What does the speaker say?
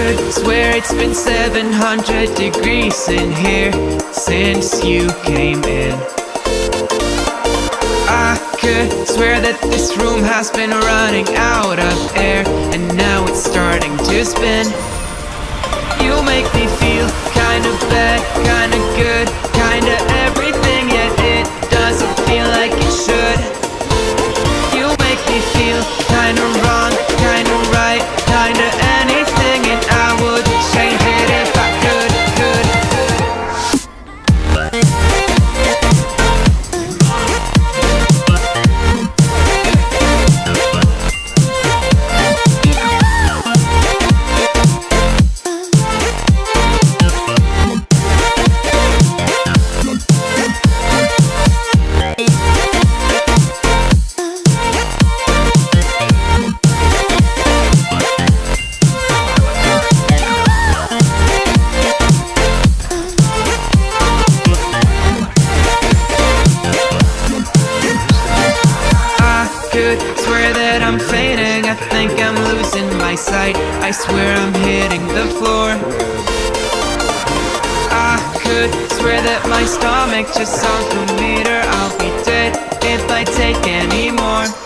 could swear it's been 700 degrees in here since you came in. I could swear that this room has been running out of air, and now it's starting to spin. You make me feel kinda bad, kinda good, kinda everything, yet it doesn't feel like it should. You make me feel kinda wrong, kinda right, kinda anything, and I would change it if I could. Swear that I'm fading, I think I'm losing my sight, I swear I'm hitting the floor. I could swear that my stomach just sunk a meter, I'll be dead if I take any more.